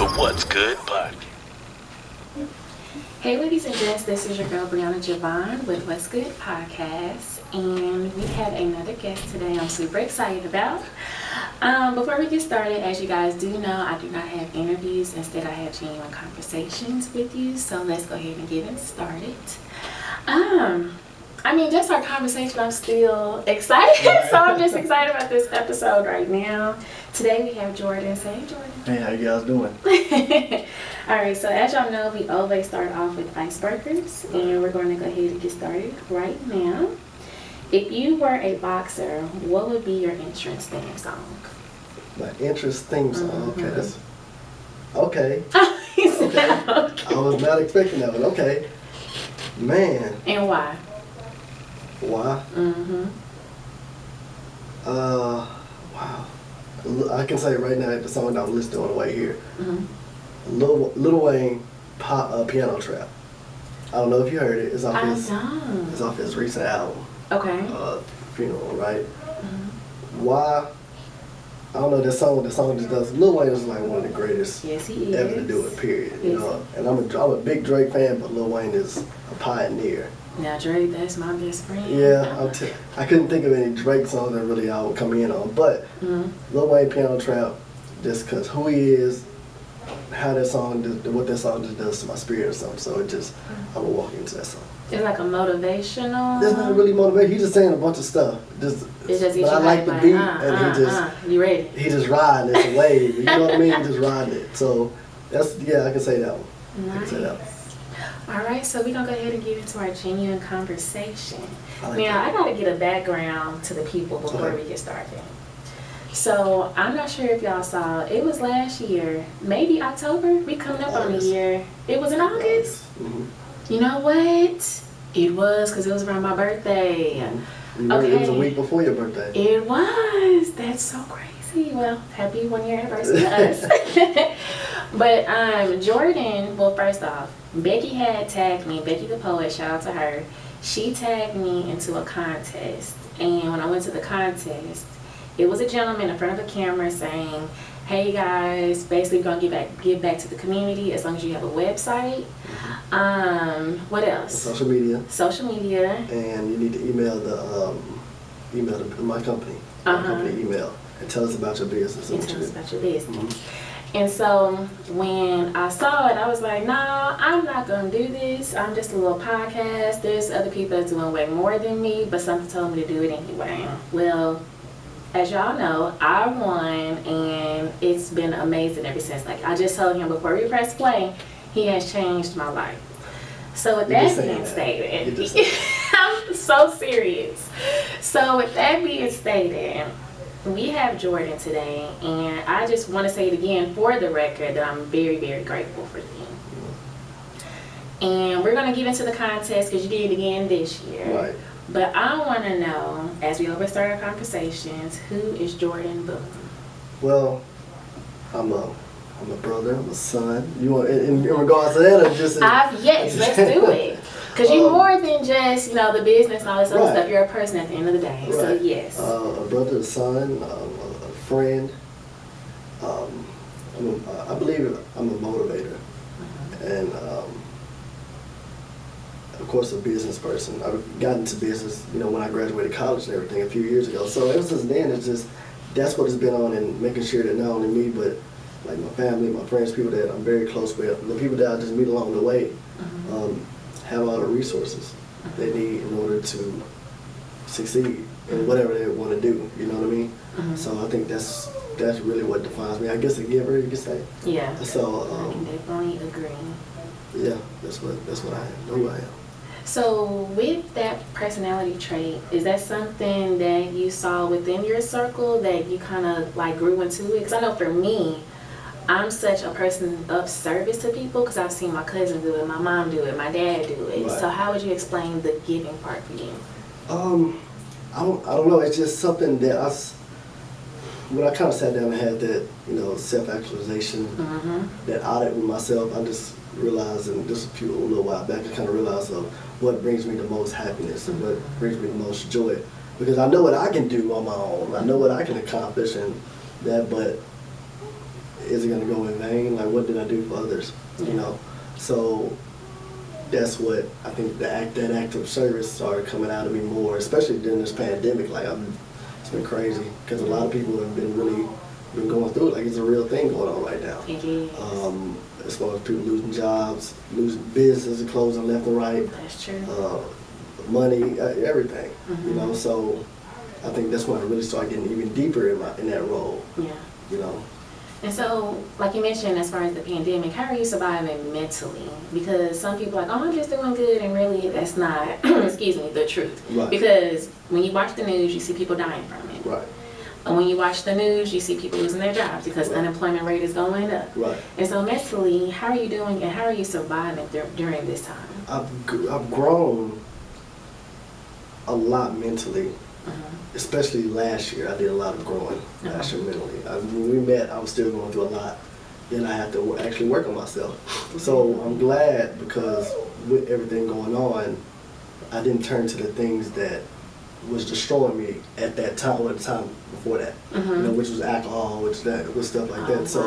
the What's Good podcast. Hey ladies and gents, this is your girl Brianna Javon with What's Good podcast, and we have another guest today I'm super excited about. Before we get started, as you guys do know, I do not have interviews. Instead, I have genuine conversations with you, so let's go ahead and get it started. Just our conversation, I'm still excited. So I'm just excited about this episode right now. Today we have Jordan. Say hey, Jordan. Hey, how you guys doing? Alright, so as y'all know, we always start off with icebreakers, and we're going to go ahead and get started right now. If you were a boxer, what would be your entrance theme song? My entrance theme song. Okay, that's okay. Okay. I was not expecting that one. Okay, man. And why? Why? Wow. I can say right now the song that I'm listening on the way here. Lil Wayne, Piano Trap. I don't know if you heard it. It's off his recent album. Okay. Funeral, right? Why? I don't know. The song just does. Lil Wayne is like one of the greatest ever to do it. Period. You know, and I'm a big Drake fan, but Lil Wayne is a pioneer. Now Drake, that's my best friend. Yeah, I couldn't think of any Drake songs that really I would come in on, but Lil Wayne Piano Trap, just cause who he is, how that song, what that song just does to my spirit or something. So it just, I would walk into that song. It's like a motivational. That's not really motivating. He's just saying a bunch of stuff. But I like the beat, and he just, you ready? He just riding. It's a wave. You know what I mean? He just riding it. So that's I can say that one. Nice. I can say that one. Alright, so we're going to go ahead and get into our genuine conversation. I got to get a background to the people before we get started. So, I'm not sure if y'all saw, it was last year, maybe October, we coming up on the year. It was in August? You know what? It was, because it was around my birthday. Okay. It was a week before your birthday. It was. That's so crazy. Well, happy 1 year anniversary to us. But Jordan, well, first off, Becky had tagged me, Becky the poet, shout out to her. She tagged me into a contest, and when I went to the contest, it was a gentleman in front of a camera saying, hey guys, basically we're gonna give back to the community as long as you have a website. What else? Social media. And you need to email my company. My company email and tell us about your business. And so when I saw it, I was like, nah, I'm not going to do this. I'm just a little podcast. There's other people that's doing way more than me, but something told me to do it anyway. Well, as y'all know, I won, and it's been amazing ever since. Like, I just told him before we press play, he has changed my life. So with that being stated, I'm so serious. So with that being stated, we have Jordan today, and I just want to say it again for the record that I'm very, very grateful for you. And we're going to get into the contest because you did it again this year. Right. But I want to know, as we always start our conversations, who is Jordan Boone? Well, I'm a brother, I'm a son. You want in regards to that, or just? Yes, let's do it. Because you're more than just, the business and all this other stuff. You're a person at the end of the day. Right. So, yes. A brother, a son, a friend. I believe I'm a motivator. And, of course, a business person. I got into business, when I graduated college and everything a few years ago. So, ever since then, it's just, that's what it's been on, and making sure that not only me, but like my family, my friends, people that I'm very close with, the people that I just meet along the way, have all the resources they need in order to succeed in whatever they want to do. You know what I mean? So I think that's really what defines me. I guess a giver, you could say. Yeah. So I can definitely agree. Yeah, that's what I am. Who I am. So with that personality trait, is that something that you saw within your circle that you kind of like grew into? Because I know for me, I'm such a person of service to people because I've seen my cousin do it, my mom do it, my dad do it. Right. So how would you explain the giving part for you? I don't know. It's just something that when I kind of sat down and had that, self-actualization, that audit with myself, I just realized, and just a little while back, I kind of realized of what brings me the most happiness and what brings me the most joy. Because I know what I can do on my own. I know what I can accomplish and that, but is it going to go in vain? Like, what did I do for others? You know? So that's what I think that act of service started coming out of me more, especially during this pandemic. Like, it's been crazy because a lot of people have been going through it. Like, it's a real thing going on right now. It is. As far as people losing jobs, losing businesses, closing left and right. That's true. Money, everything. You know, so I think that's when I really started getting even deeper in that role. Yeah. You know. And so, like you mentioned, as far as the pandemic, how are you surviving mentally? Because some people are like, oh, I'm just doing good, and really that's not, excuse me, the truth. Right. Because when you watch the news, you see people dying from it. Right. And when you watch the news, you see people losing their jobs because the unemployment rate is going up. Right. And so mentally, how are you doing, and how are you surviving during this time? I've grown a lot mentally. Especially last year, I did a lot of growing last year mentally. When we met, I was still going through a lot. Then I had to actually work on myself. So I'm glad because with everything going on, I didn't turn to the things that was destroying me at that time or the time before that. You know, which was alcohol, was stuff like that. So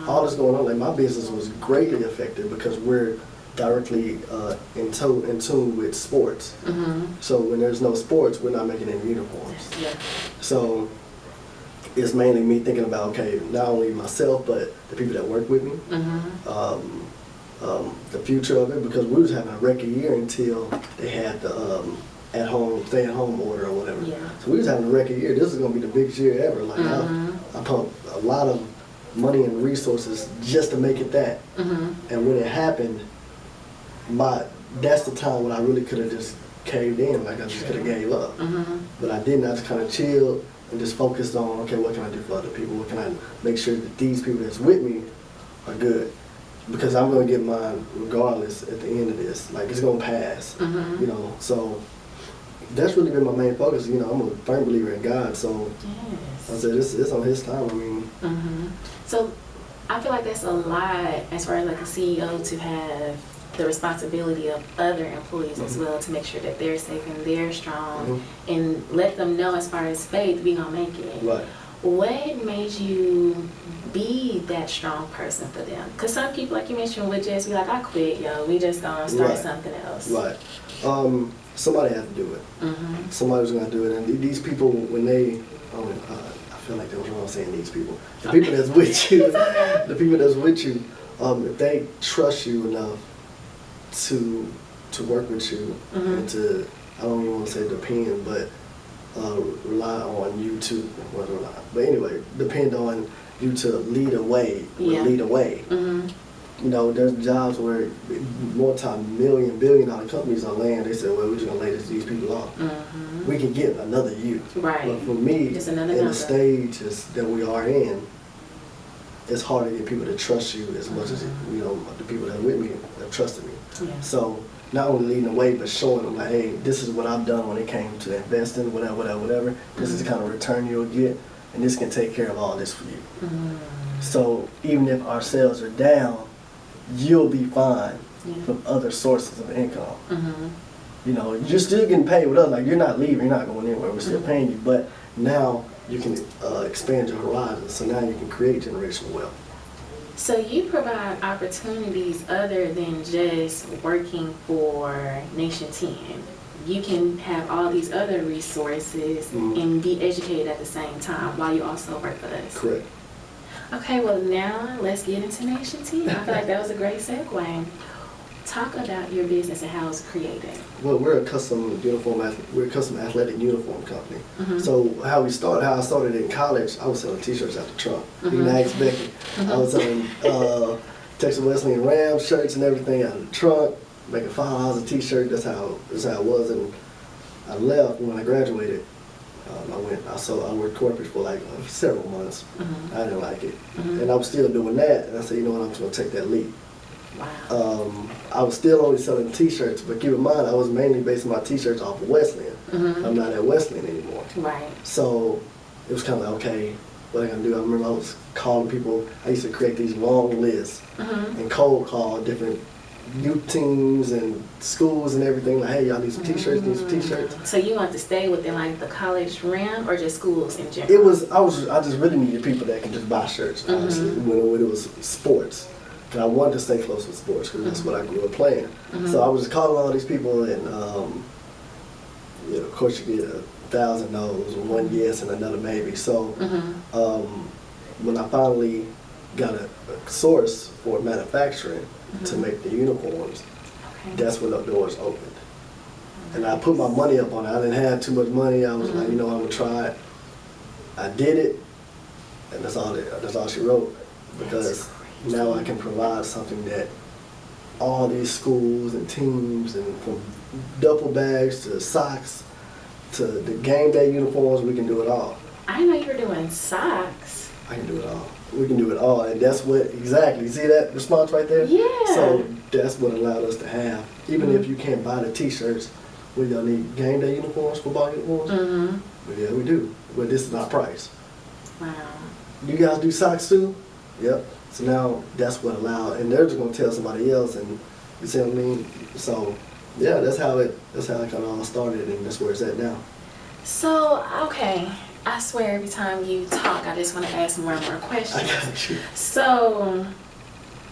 all this going on, like my business was greatly affected because we're directly in tune with sports. So when there's no sports, we're not making any uniforms. So it's mainly me thinking about, okay, not only myself, but the people that work with me, the future of it, because we was having a record year until they had the stay at home order or whatever. So we was having a record year. This is gonna be the biggest year ever. Like I pumped a lot of money and resources just to make it that. And when it happened, that's the time when I really could have just caved in, like I just could have gave up. But I didn't. I just kind of chilled and just focused on, okay, what can I do for other people? What can I make sure that these people that's with me are good? Because I'm going to get mine regardless at the end of this. Like, it's going to pass, you know? So that's really been my main focus. You know, I'm a firm believer in God, so I said it's on His time. I mean. So I feel like that's a lot as far as like a CEO to have the responsibility of other employees as well, to make sure that they're safe and they're strong, and let them know as far as faith, we gonna make it. Right. What made you be that strong person for them? Because some people, like you mentioned, would just be like, I quit, yo, we just gonna start something else. Right. Somebody had to do it. Somebody was gonna do it, and these people, when they, I feel like that was wrong saying these people. The people that's with you, if they trust you enough to work with you and to, I don't even want to say depend, but rely on you to, well, rely, but anyway, depend on you to lead away, lead away. You know, there's jobs where multi-million, billion-dollar companies on land, they say, well, we're just going to lay these people off. We can get another you. Right. But for me, in the stages that we are in, it's hard to get people to trust you as much as, you know, the people that are with me have trusted me. So not only leading the way, but showing them like, hey, this is what I've done when it came to investing, whatever. This is the kind of return you'll get, and this can take care of all this for you. So even if our sales are down, you'll be fine from other sources of income. You know, you're still getting paid with us. Like, you're not leaving, you're not going anywhere. We're still paying you, but now you can expand your horizons. So now you can create generational wealth. So you provide opportunities other than just working for Nation 10. You can have all these other resources and be educated at the same time while you also work for us. Correct. Okay, well now let's get into Nation 10. I feel like that was a great segue. Talk about your business and how it's created. Well, we're a custom athletic uniform company. So how I started in college, I was selling T-shirts out the trunk. You can ask Becky. I was selling Texas Wesleyan Rams shirts and everything out of the trunk, making $5 a T-shirt. That's how it was. And I left when I graduated. I worked corporate for like several months. I didn't like it, and I was still doing that. And I said, you know what, I'm just gonna take that leap. Wow. I was still only selling T-shirts, but keep in mind, I was mainly basing my T-shirts off of Wesleyan. I'm not at Wesleyan anymore. Right. So it was kind of like, okay, what am I gonna do? I remember I was calling people. I used to create these long lists and cold call different youth teams and schools and everything. Like, hey, y'all need some t-shirts, need some t-shirts. So you want to stay within like the college realm or just schools in general? I just really needed people that can just buy shirts, honestly, when it was sports. And I wanted to stay close with sports because that's what I grew up playing. So I was just calling all these people and, you know, of course you get 1,000 no's, one yes and another maybe. So when I finally got a source for manufacturing to make the uniforms, that's when the doors opened. And I put my money up on it. I didn't have too much money. I was like, you know, I'm gonna try it. I did it, and that's all she wrote. Because now I can provide something that all these schools and teams, and from duffel bags to socks to the game day uniforms, we can do it all. I didn't know you were doing socks. I can do it all. We can do it all, and that's what exactly. See that response right there? Yeah. So that's what allowed us to have. Even if you can't buy the T-shirts, we don't need game day uniforms, football uniforms. But yeah, we do. But this is our price. Wow. You guys do socks too? Yep. So now that's what allowed, and they're just gonna tell somebody else, and you see what I mean? So yeah, that's how it kind of all started, and that's where it's at now. So okay, I swear every time you talk, I just want to ask more and more questions. I got you. So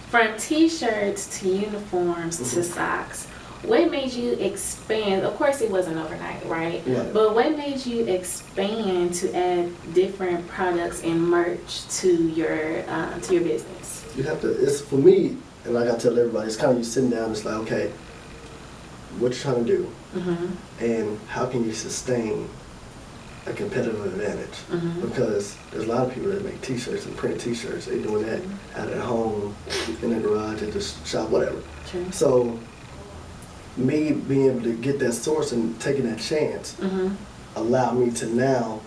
from T-shirts to uniforms to socks, what made you expand? Of course, it wasn't overnight, right? But what made you expand to add different products and merch to your business? You have to. It's for me, and like I tell everybody, it's kind of you sitting down. It's like, okay, what you trying to do, and how can you sustain a competitive advantage? Because there's a lot of people that make T-shirts and print T-shirts. They're doing that out at home, in their garage, at the shop, whatever. So me being able to get that source and taking that chance allowed me to now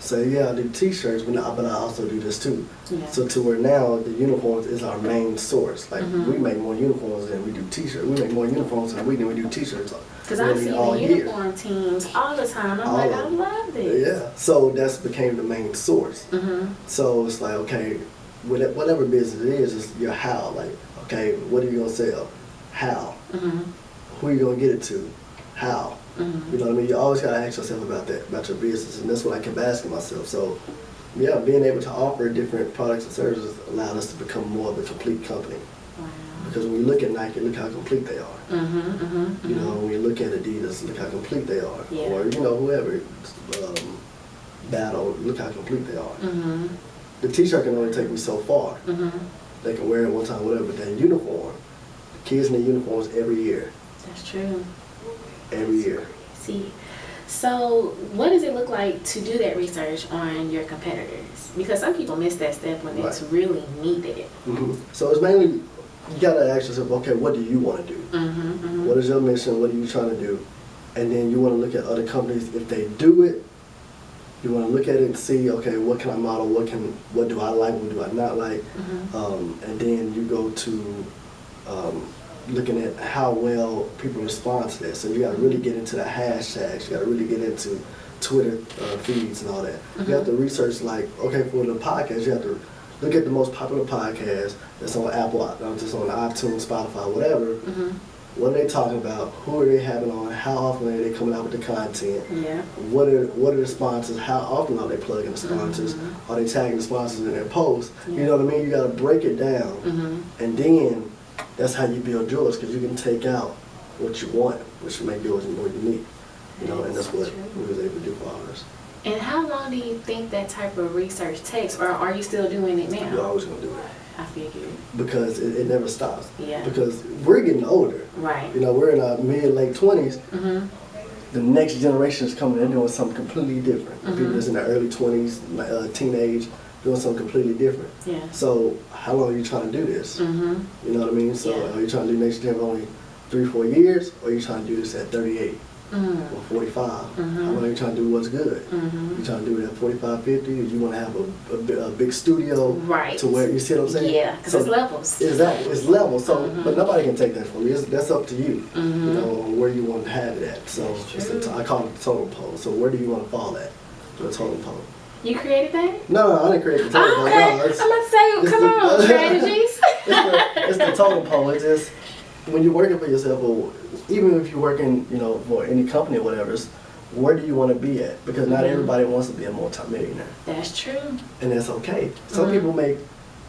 say, yeah, I do T-shirts, but I also do this too. So to where now the uniforms is our main source. Like we make more uniforms than we do T-shirts. We make more uniforms than we do T-shirts. Because I see the uniform teams all the time. I'm like, I love this. Yeah. So that's became the main source. So it's like, okay, whatever business it is your how. Like, okay, what are you gonna sell? How? Who are you gonna get it to? How? You know what I mean? You always gotta ask yourself about that, about your business, and that's what I kept asking myself. So, yeah, being able to offer different products and services allowed us to become more of a complete company. Because when you look at Nike, look how complete they are. You know, when you look at Adidas, look how complete they are. Or, you know, whoever, Battle, look how complete they are. The T-shirt can only take me so far. They can wear it one time, whatever, but that uniform, the kids need uniforms every year. That's true. Every year. See, so what does it look like to do that research on your competitors? Because some people miss that step when it's really needed. So it's mainly, you gotta ask yourself, okay, what do you want to do? What is your mission? What are you trying to do? And then you want to look at other companies. If they do it, you want to look at it and see, okay, what can I model? What do I like? What do I not like? And then you go to looking at how well people respond to that. So you got to really get into the hashtags. You got to really get into Twitter feeds and all that. You have to research, like, okay, for the podcast, you have to look at the most popular podcast that's on Apple, just on iTunes, Spotify, whatever. What are they talking about? Who are they having on? How often are they coming out with the content? What are the sponsors? How often are they plugging the sponsors? Are they tagging the sponsors in their posts? You know what I mean? You got to break it down, and then that's how you build yours, because you can take out what you want, which will make yours more unique. You know, and that's what we was able to do for ours. And how long do you think that type of research takes, or are you still doing it now? You're always gonna do it. I figured. Because it never stops. Yeah. Because we're getting older. Right. You know, we're in our late 20s. The next generation is coming. They're doing something completely different. People that's in their early 20s, teenage, doing something completely different. So how long are you trying to do this? You know what I mean? So are you trying to do next gen for only 3-4 years, or are you trying to do this at 38 or 45? How long are you trying to do what's good? You trying to do it at 45, 50? You want to have a big studio to where, you see what I'm saying? Yeah, because it's levels. Exactly, it's levels. So, but nobody can take that from you. That's up to you. You know, where you want to have it at. So I call it the totem pole. So where do you want to fall at? The totem pole. You created that? No, I didn't create the totem pole. Okay, I'm about to say, come on, strategies. It's the totem pole. It's just, when you're working for yourself, or even if you're working, you know, for any company or whatever, where do you want to be at? Because not everybody wants to be a multimillionaire. That's true. And that's okay. Some people make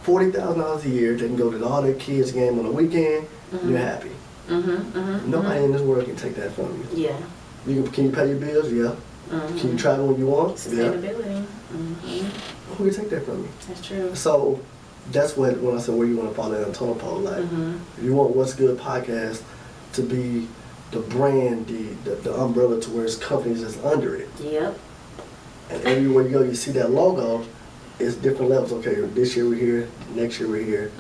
$40,000 a year. They can go to all their kids' game on the weekend. You're happy. Nobody in this world can take that from you. Yeah. Can you pay your bills? Yeah. Can you travel when you want? Sustainability. Yeah. Who can take that from you? That's true. So that's what, when I said where you want to follow that totem pole, like if you want What's Good podcast to be the brand, the umbrella to where it's companies that's under it. Yep. And everywhere you go, you see that logo. It's different levels. Okay, this year we're here, next year we're here,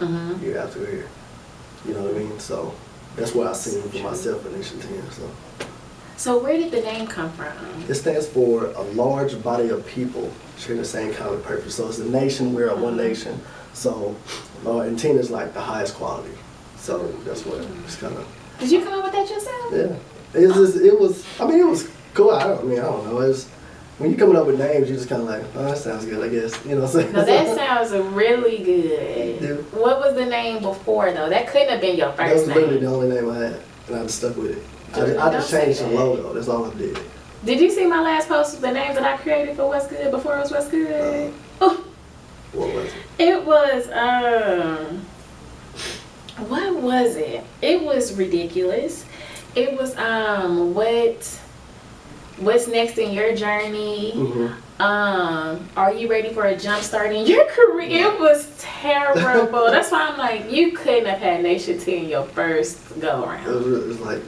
year after we're here. You know what I mean? So that's what I seen for myself in Nation 10. So where did the name come from? It stands for a large body of people sharing the same common purpose. So it's a nation, we're a one nation. So, and 10 is like the highest quality. So that's what it's kind of. Did you come up with that yourself? Yeah. It was cool. I don't know. It's, when you're coming up with names, you're just kind of like, oh, that sounds good, I guess. You know what I'm saying? No, that sounds really good. Yeah. What was the name before, though? That couldn't have been your first name. That was literally the only name I had, and I just stuck with it. I just changed the logo. That's all I did. Did you see my last post, the names that I created for What's Good before it was What's Good? What was it? It was, what was it? It was ridiculous. It was, what's next in your journey? Are you ready for a jump start in your career? It was terrible. That's why I'm like, you couldn't have had Nation 10 your first go around. It was like,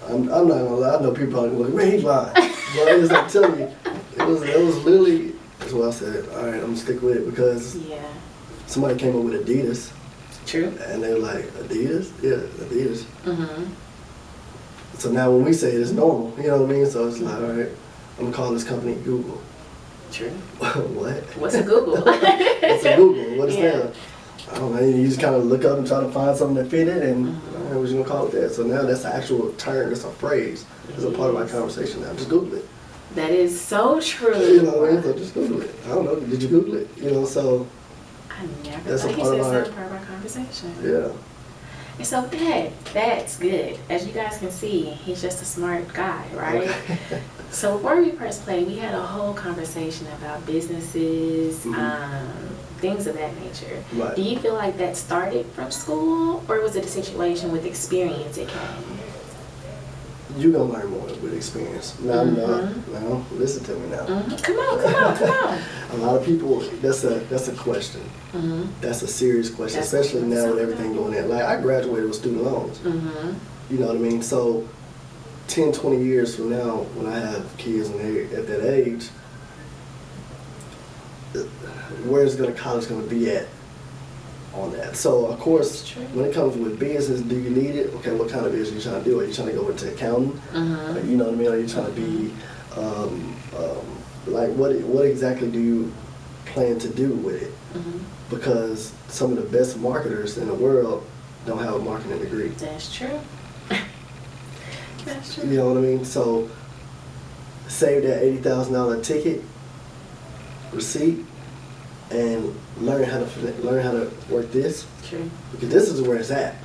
I'm not gonna lie. I know people probably like, man, he's lying. But it's like, telling you, it was literally. That's what I said. All right, I'm gonna stick with it because somebody came up with Adidas. True. And they were like, Adidas? Yeah, Adidas. So now when we say it, it's normal. You know what I mean? So it's like, all right, I'm gonna call this company Google. True. What? What's a Google? What's a Google? What is that? I don't know. You just kind of look up and try to find something that fit it, and I was gonna call it that. So now that's the actual term. That's a phrase. It's a part of my conversation now. Just Google it. That is so true. You know what I mean? So just Google it. I don't know. Did you Google it? You know, so. I never That's thought a he part said of our. part of our conversation. Yeah. And so that's good. As you guys can see, he's just a smart guy, right? So before we press play, we had a whole conversation about businesses, things of that nature. Right. Do you feel like that started from school, or was it a situation with experience it came? You're gonna learn more with experience. Now, now, listen to me now. Come on. A lot of people, that's a question. That's a serious question, especially now with everything going in. Like, I graduated with student loans. You know what I mean? So 10, 20 years from now, when I have kids and they're at that age, where's college going to be at on that? So, of course, when it comes with business, do you need it? Okay, what kind of business are you trying to do? Are you trying to go into accounting? You know what I mean? Are you trying to be, like, what exactly do you plan to do with it? Because some of the best marketers in the world don't have a marketing degree. That's true. That's true. You know what I mean? So save that $80,000 ticket receipt and learn how to work this. True. Because this is where it's at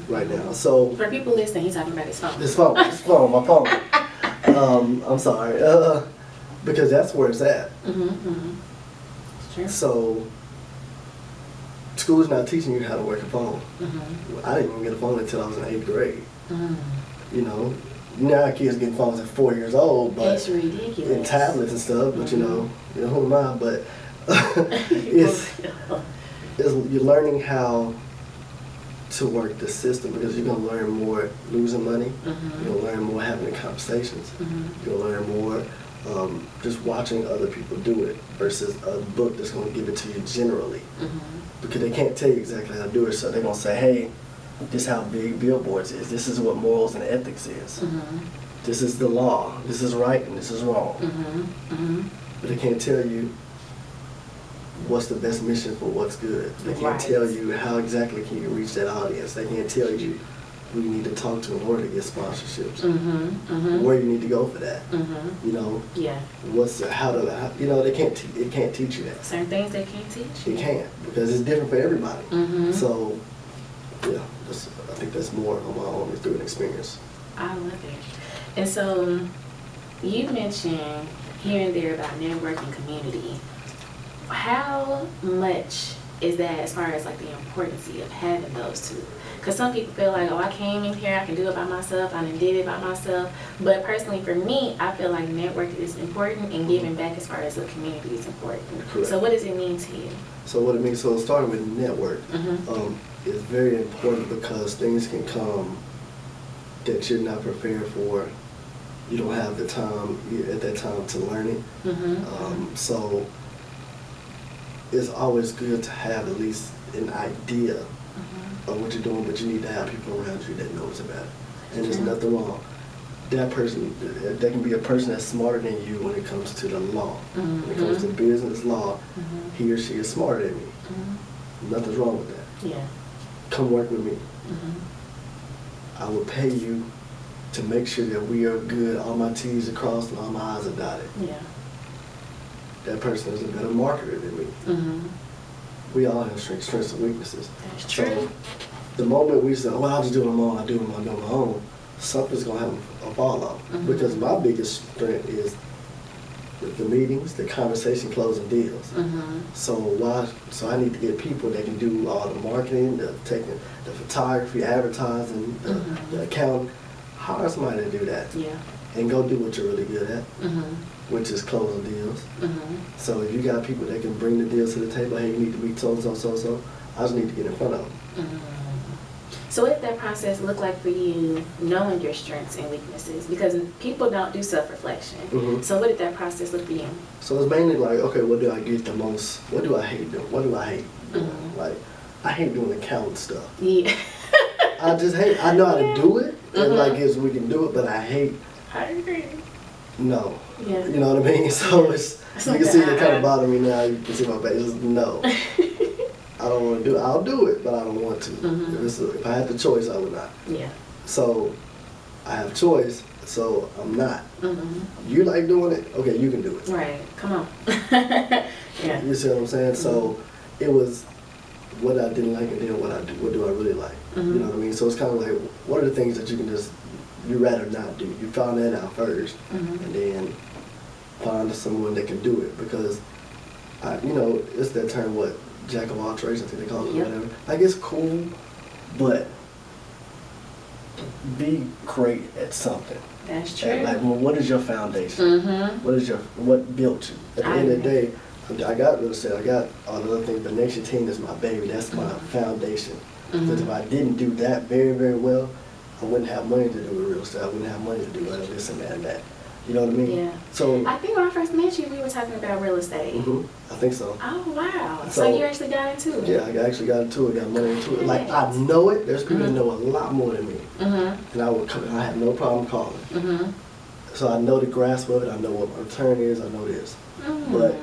right now. So for people listening, he's talking about his phone. My phone. I'm sorry. Because that's where it's at. True. So school's not teaching you how to work a phone. I didn't even get a phone until I was in 8th grade. You know, now kids get phones at 4 years old, but it's ridiculous. And tablets and stuff. But you know who am I? But it's you're learning how to work the system because you're gonna learn more losing money. You're gonna learn more having the conversations. You're gonna learn more just watching other people do it versus a book that's gonna give it to you generally. Because they can't tell you exactly how to do it, so they're gonna say, hey, this is how big billboards is. This is what morals and ethics is. This is the law. This is right and this is wrong. But they can't tell you what's the best mission for what's good. They can't tell you how exactly can you reach that audience. They can't tell you who you need to talk to in order to get sponsorships. Where you need to go for that. You know. Yeah. You know, it can't teach you that. Certain things they can't teach. It can't because it's different for everybody. So, yeah. I think that's more on my own through an experience. I love it. And so you mentioned here and there about networking community. How much is that as far as like the importance of having those two? Because some people feel like, oh, I came in here, I can do it by myself, I done did it by myself. But personally for me, I feel like networking is important and giving back as far as the community is important. Correct. So what does it mean to you? So what it means, so starting with network, is very important because things can come that you're not prepared for. You don't have the time at that time to learn it. So it's always good to have at least an idea of what you're doing, but you need to have people around you that knows about it. And there's nothing wrong. That person, that can be a person that's smarter than you when it comes to the law. When it comes to business law, he or she is smarter than me. Nothing's wrong with that. Yeah. Come work with me. I will pay you to make sure that we are good, all my T's are crossed and all my I's are dotted. Yeah. That person is a better marketer than me. We all have strengths and weaknesses. That's true. So the moment we say, well, I'll just do it on my own, I do it on my own, something's going to have a fall off. Because my biggest strength is the meetings, the conversation, closing deals. So I need to get people that can do all the marketing, the photography, advertising, the accounting. Hire somebody to do that. Yeah. And go do what you're really good at, which is closing deals. So if you got people that can bring the deals to the table, hey, you need to meet so-and-so, I just need to get in front of them. So what did that process look like for you, knowing your strengths and weaknesses? Because people don't do self-reflection. So what did that process look for you? So it's mainly like, okay, what do I get the most? What do I hate doing? What do I hate doing? Like, I hate doing accounting stuff. Yeah. I just hate, I know how to do it, and like, yes, we can do it, but I hate. I agree. No. Yeah. You know what I mean? So it's, you can see it kind of bother me now. You can see my face. It's no. I don't want to do it. I'll do it, but I don't want to. If I had the choice, I would not. Yeah. So I have choice, so I'm not. You like doing it? Okay, you can do it. Right. Come on. Yeah. You see what I'm saying? So it was what I didn't like and then what do I really like? You know what I mean? So it's kind of like, what are the things that you can just, you'd rather not do? You found that out first, and then find someone that can do it. Because, you know, it's that term, what, jack of all trades, I think they call it, or whatever. Like, it's cool, but be great at something. That's true. Like, well, what is your foundation? What built you? At the end of the day, I got real estate, I got all the other things, but Nation Team is my baby. That's my foundation. Because if I didn't do that very, very well, I wouldn't have money to do with real estate. I wouldn't have money to do this and that and that. You know what I mean? Yeah. So I think when I first met you, we were talking about real estate. I think so. Oh, wow. So you actually got into it? Yeah, I actually got into it, got money into it. Like, I know it. There's people that know a lot more than me. And I would come and I have no problem calling. So I know the grasp of it. I know what my return is. I know this. But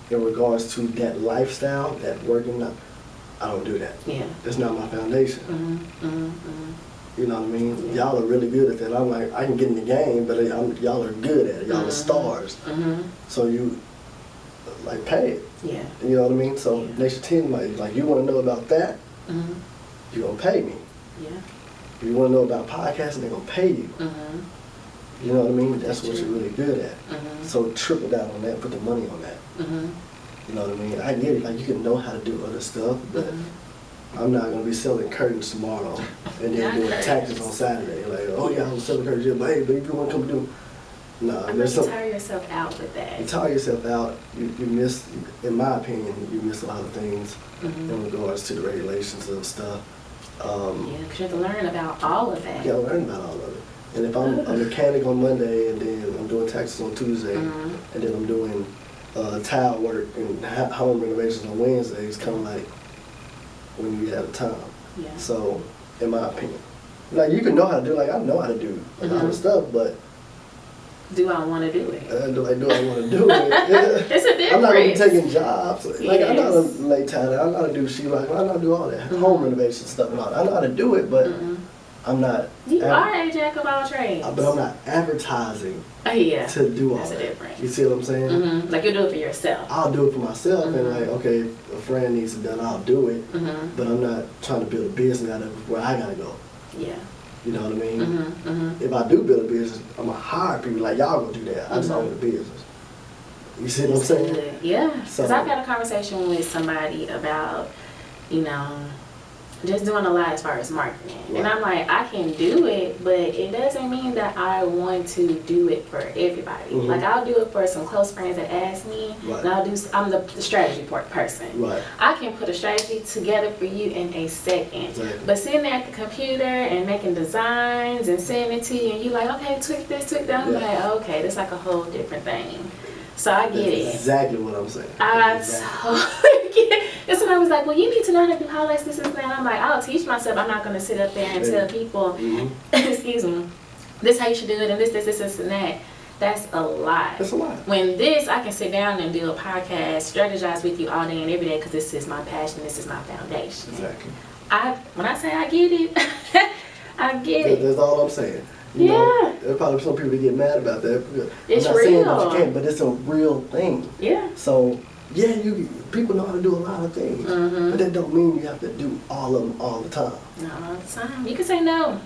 in regards to that lifestyle, that working, I don't do that. Yeah. That's not my foundation. You know what I mean? Y'all are really good at that. I'm like, I can get in the game, but y'all are good at it. Y'all are stars. So you, like, pay it. Yeah. You know what I mean? So Nation 10, like, you want to know about that, you're going to pay me. Yeah. If you want to know about podcasting, they're going to pay you. You know what I mean? That's what you're really good at. So triple down on that, put the money on that. You know what I mean? I get it. Like, you can know how to do other stuff, but I'm not going to be selling curtains tomorrow and then doing taxes on Saturday. Like, oh yeah, I was selling curtains. But hey, but if you want to come do, no. You tire yourself out with that. You tire yourself out. You miss, in my opinion, you miss a lot of things in regards to the regulations of stuff. Yeah, because you have to learn about all of that. You got to learn about all of it. And if I'm a mechanic on Monday and then I'm doing taxes on Tuesday and then I'm doing tile work and home renovations on Wednesday, it's kind of like when you have time. Yeah. So, in my opinion, like, you can know how to do, like, I know how to do a lot of stuff, but do I want to do it? do I want to do it? It's a difference. I'm not going to be taking jobs. Like, I know how to lay tile, I know how to do sheetrock, I know how to do all that home renovation stuff and all that. I know how to do it, but I'm not. You are a jack of all trades. But I'm not advertising yeah. to do all That's that. a difference. You see what I'm saying? Mm-hmm. Like you do it for yourself. I'll do it for myself, and like, okay, if a friend needs it done, I'll do it. Mm-hmm. But I'm not trying to build a business out of it where I gotta go. Yeah. You know what I mean? Mm-hmm. Mm-hmm. If I do build a business, I'm gonna hire people like y'all gonna do that. I just own the business. You see what I'm saying? Good. Yeah. Because So, I've had a conversation with somebody about, you know, just doing a lot as far as marketing. Right. And I'm like, I can do it, but it doesn't mean that I want to do it for everybody. Mhm. Like I'll do it for some close friends that ask me, Right. and I'm the strategy person. Right. I can put a strategy together for you in a second. Exactly. But sitting there at the computer and making designs and sending it to you, and you like, okay, tweak this, tweak that. I'm Yeah. like, okay, that's like a whole different thing. So I get That's it. exactly what I'm saying. I Exactly. totally get it. And somebody was like, well, you need to know how to do highlights, this and that. I'm like, I'll teach myself. I'm not going to sit up there and tell people, Mhm. excuse me, this how you should do it, and this, and that. That's a lot. That's a lot. When this, I can sit down and do a podcast, strategize with you all day and every day because this is my passion, this is my foundation. Exactly. When I say I get it, I get it. That's all I'm saying. You Yeah. know, there's probably some people that get mad about that. It's I'm not saying that real. you can't, but it's a real thing. Yeah. So, yeah, people know how to do a lot of things, Mhm. but that don't mean you have to do all of them all the time. Not all the time. You can say no.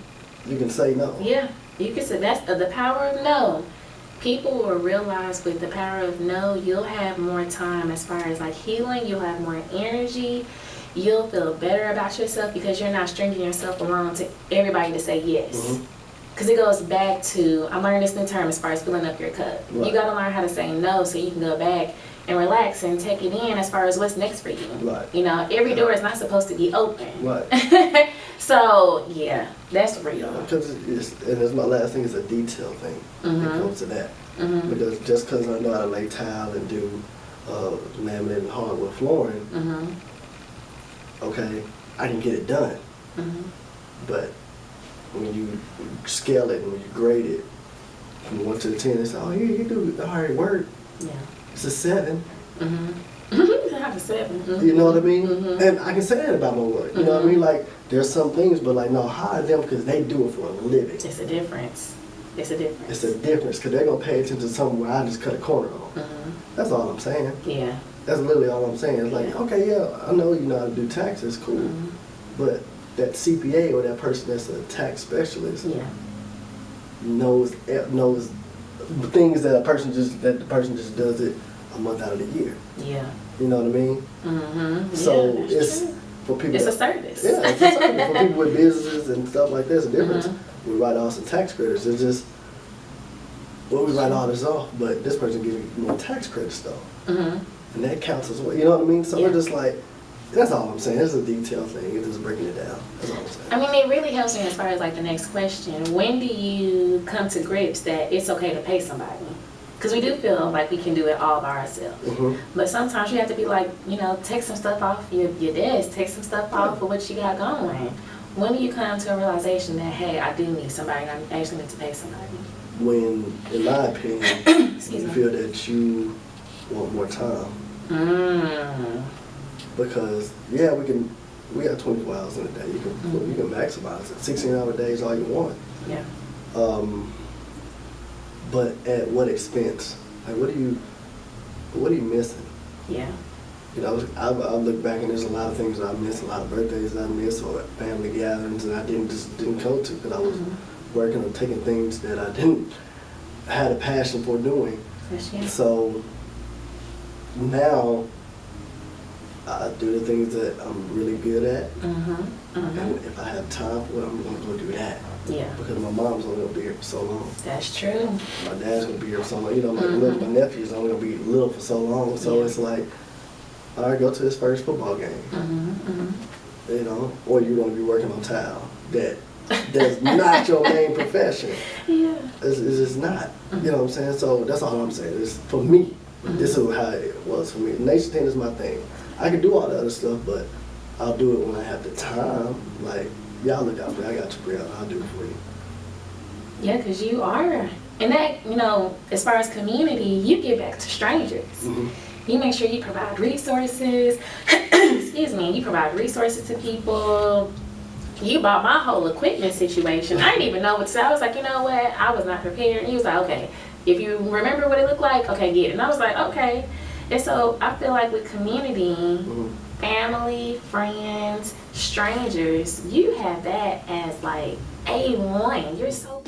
You can say no. Yeah. You can say that's the power of no. People will realize with the power of no, you'll have more time as far as like healing. You'll have more energy. You'll feel better about yourself because you're not stringing yourself along to everybody to say yes. Mhm. Because it goes back to, I'm learning this new term as far as filling up your cup. Right. You got to learn how to say no so you can go back and relax and take it in as far as what's next for you. Right. You know, every door is not supposed to be open. Right. So, yeah, that's real. Because it's my last thing is a detail thing. Mhm. It comes to that. Mhm. Because just because I know how to lay tile and do laminate and hardwood flooring, Mhm. okay, I can get it done. Mhm. But when you scale it and when you grade it from 1 to 10, it's oh, you do the hard work. Yeah. It's a 7. Mhm. I have a 7. Mhm. You know what I mean? Mhm. And I can say that about my work. You know what I mean? Like there's some things, but like no, hire them because they do it for a living. It's a difference. It's a difference. It's a difference because they're gonna pay attention to something where I just cut a corner on. Mhm. That's all I'm saying. Yeah. That's literally all I'm saying. It's like, Yeah. okay, yeah, I know you know how to do taxes, cool. Mhm. But that CPA or that person that's a tax specialist Yeah. knows things that the person just does it a month out of the year. Yeah. You know what I mean? Mhm. So Yeah, that's it's true. for people. It's a service. Yeah, it's a service for people with businesses and stuff like that. It's a difference. Mhm. We write off some tax credits. It's just well, we write all this off, but this person gives you more tax credits though, Mhm. and that counts as well. You know what I mean? So Yeah. it's just like that's all I'm saying. It's a detail thing. It's just breaking it down. That's all I'm saying. I mean, it really helps me as far as like the next question. When do you come to grips that it's okay to pay somebody? Because we do feel like we can do it all by ourselves. Mhm. But sometimes you have to be like, you know, take some stuff off your desk, take some stuff off of what you got going. When do you come to a realization that, hey, I do need somebody and I actually need to pay somebody? When, in my opinion, Excuse you me. feel that you want more time. Mm. Because yeah, we got 24 hours in a day. You can maximize it. 16-hour days all you want. Yeah. But at what expense? Like what are you missing? Yeah. You know, I look back and there's a lot of things that I missed, a lot of birthdays that I missed, or family gatherings that I didn't go to because I was working on taking things that I had a passion for doing. Yes, yeah. So now I do the things that I'm really good at, Mm-hmm. and if I have time for it, I'm gonna go do that. Yeah. Because my mom's only gonna be here for so long. That's true. My dad's gonna be here for so long. You know, my nephew's only gonna be little for so long. So Yeah. it's like, all right, go to his first football game. Mm-hmm. You know, or you're gonna be working on tile. That's not your main profession. Yeah. It's just not. You know what I'm saying? So that's all I'm saying. It's for me. This is how it was for me. Nation 10 is my thing. I can do all the other stuff, but I'll do it when I have the time. Like, y'all look out for me. I got you, Brianna. I'll do it for you. Yeah, because you are. And that, you know, as far as community, you give back to strangers. Mm-hmm. You make sure you provide resources. Excuse me. You provide resources to people. you bought my whole equipment situation. I didn't even know what to say. I was like, you know what? I was not prepared. And he was like, okay, if you remember what it looked like, okay, get it. And I was like, okay. And so I feel like with community, family, friends, strangers, you have that as like A1. You're so